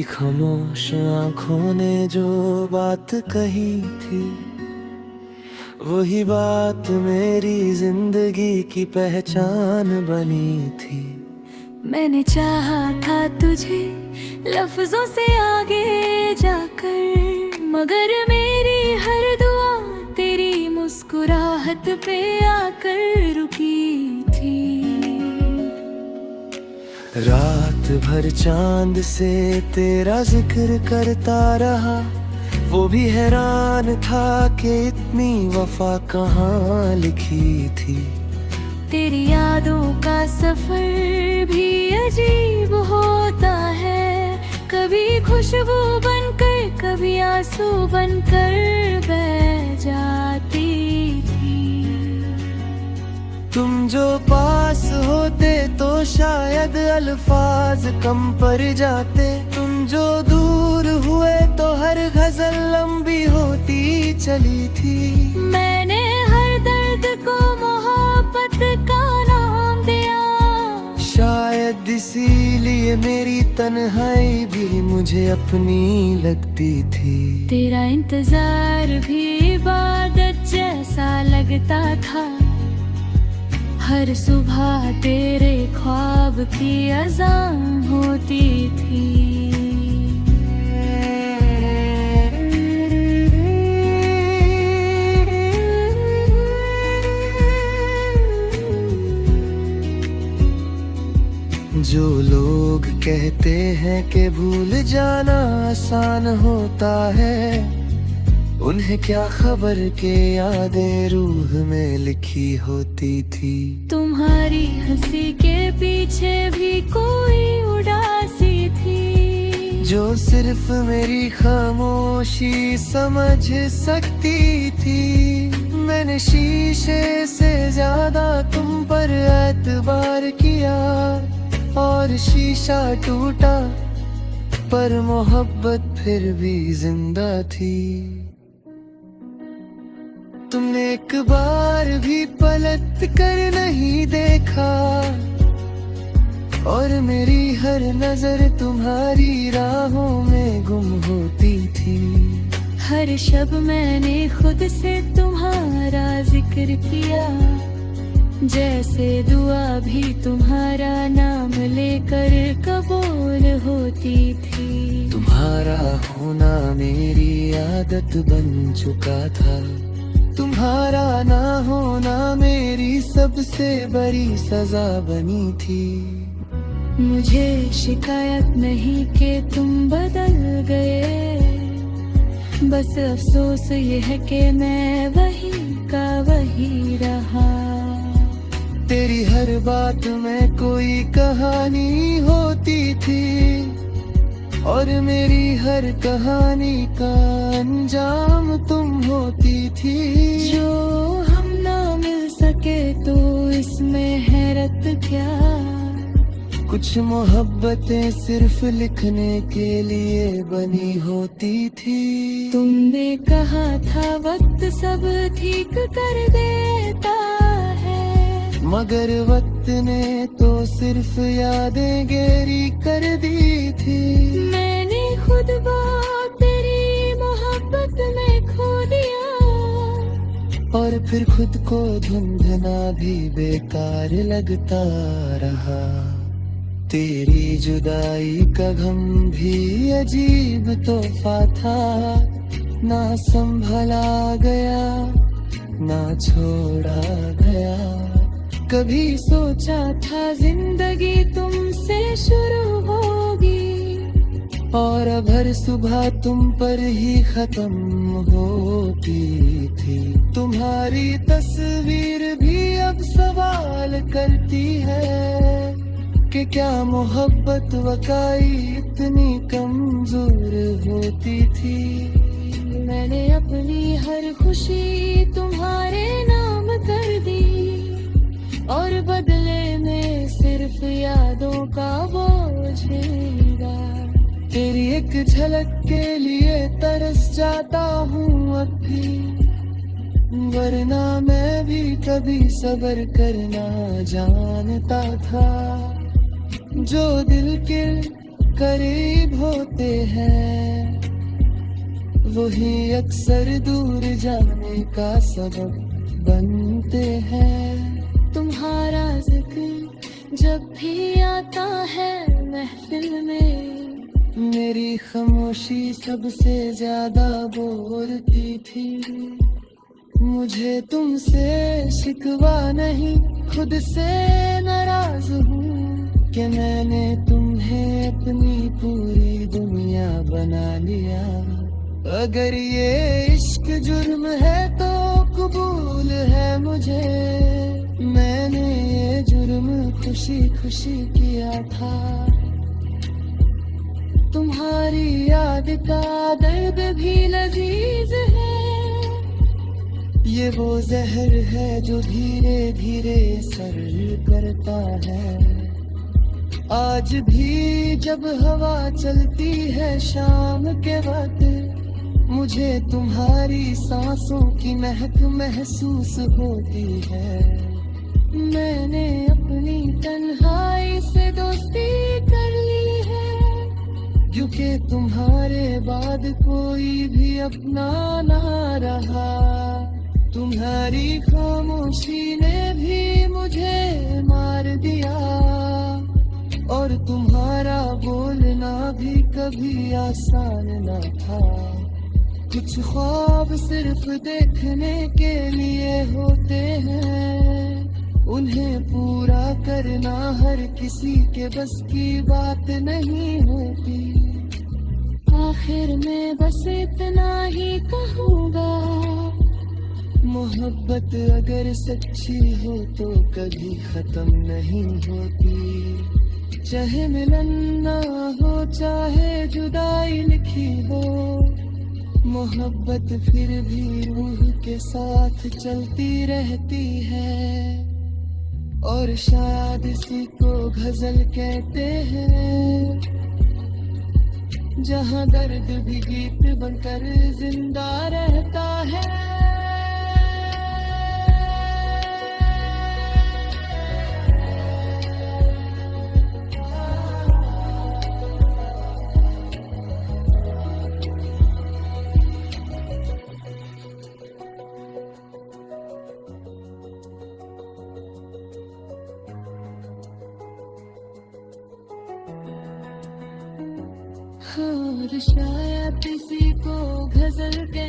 खामोश आंखों ने जो बात कही थी, वही बात मेरी जिंदगी की पहचान बनी थी। मैंने चाहा था तुझे लफ्जों से आगे जाकर, मगर मेरी हर दुआ तेरी मुस्कुराहट पे आकर रुकी थी। रात भर चांद से तेरा जिक्र करता रहा, वो भी हैरान था कि इतनी वफा कहाँ लिखी थी। तेरी यादों का सफर भी अजीब होता है, कभी खुशबू बनकर कभी आंसू बनकर बह जाती थी। तुम जो पास होते तो शायद अल्फाज कम पड़ जाते, तुम जो दूर हुए तो हर गजल लंबी होती चली थी। मैंने हर दर्द को मोहब्बत का नाम दिया, शायद इसीलिए मेरी तन्हाई भी मुझे अपनी लगती थी। तेरा इंतजार भी इबादत जैसा लगता था, हर सुबह तेरे ख्वाब की अज़ान होती थी। जो लोग कहते हैं कि भूल जाना आसान होता है, उन्हें क्या खबर के यादें रूह में लिखी होती थी। तुम्हारी हंसी के पीछे भी कोई उदासी थी, जो सिर्फ मेरी खामोशी समझ सकती थी। मैंने शीशे से ज्यादा तुम पर एतबार किया, और शीशा टूटा पर मोहब्बत फिर भी जिंदा थी। तुमने एक बार भी पलट कर नहीं देखा, और मेरी हर नजर तुम्हारी राहों में गुम होती थी। हर शब मैंने खुद से तुम्हारा जिक्र किया, जैसे दुआ भी तुम्हारा नाम लेकर कबूल होती थी। तुम्हारा होना मेरी आदत बन चुका था, तुम्हारा ना होना मेरी सबसे बड़ी सजा बनी थी। मुझे शिकायत नहीं कि तुम बदल गए, बस अफसोस ये है कि मैं वही का वही रहा। तेरी हर बात में कोई कहानी होती थी, और मेरी हर कहानी का अंजाम तुम होती थी। जो हम ना मिल सके तो इसमें हैरत क्या, कुछ मोहब्बतें सिर्फ लिखने के लिए बनी होती थी। तुमने कहा था वक्त सब ठीक कर देता है, मगर वक्त ने तो सिर्फ यादें गहरी कर दी थी। मैंने खुद बात तेरी मोहब्बत में खो दिया, और फिर खुद को ढूंढना भी बेकार लगता रहा। तेरी जुदाई का गम भी अजीब तोहफा था, ना संभला गया ना छोड़ा गया। कभी सोचा था जिंदगी तुमसे शुरू होगी, और अब हर सुबह तुम पर ही खत्म होती थी। तुम्हारी तस्वीर भी अब सवाल करती है कि क्या मोहब्बत वकाई इतनी कमजोर होती थी। मैंने अपनी हर खुशी तुम्हारे नाम कर दी, और बदले में सिर्फ यादों का बोझ मिला। तेरी एक झलक के लिए तरस जाता हूँ अब भी, वरना मैं भी कभी सब्र करना जानता था। जो दिल के करीब होते हैं, वही अक्सर दूर जाने का सबब बनते हैं। तुम्हारा जिक्र जब भी आता है महफिल में, मेरी खामोशी सबसे ज्यादा बोलती थी। मुझे तुमसे शिकवा नहीं, खुद से नाराज हूँ कि मैंने तुम्हें अपनी पूरी दुनिया बना लिया। अगर ये इश्क जुर्म है तो कबूल है मुझे, मैंने ये जुर्म खुशी खुशी किया था। तुम्हारी याद का दर्द भी लजीज है, ये वो जहर है जो धीरे धीरे सर करता है। आज भी जब हवा चलती है शाम के वक्त, मुझे तुम्हारी सांसों की महक महसूस होती है। मैंने अपनी तन्हाई से दोस्ती कर ली है, क्योंकि तुम्हारे बाद कोई भी अपना ना रहा। तुम्हारी खामोशी ने भी मुझे मार दिया, और तुम्हारा बोलना भी कभी आसान न था। कुछ ख्वाब सिर्फ देखने के लिए होते हैं, उन्हें पूरा करना हर किसी के बस की बात नहीं होती। आखिर में बस इतना ही कहूँगा, मोहब्बत अगर सच्ची हो तो कभी खत्म नहीं होती। चाहे मिलन ना हो, चाहे जुदाई लिखी हो, मोहब्बत फिर भी रूह के साथ चलती रहती है। और शायद इसी को गजल कहते हैं, जहाँ दर्द भी गीत बनकर जिंदा रहता है। और शायद किसी को गजल के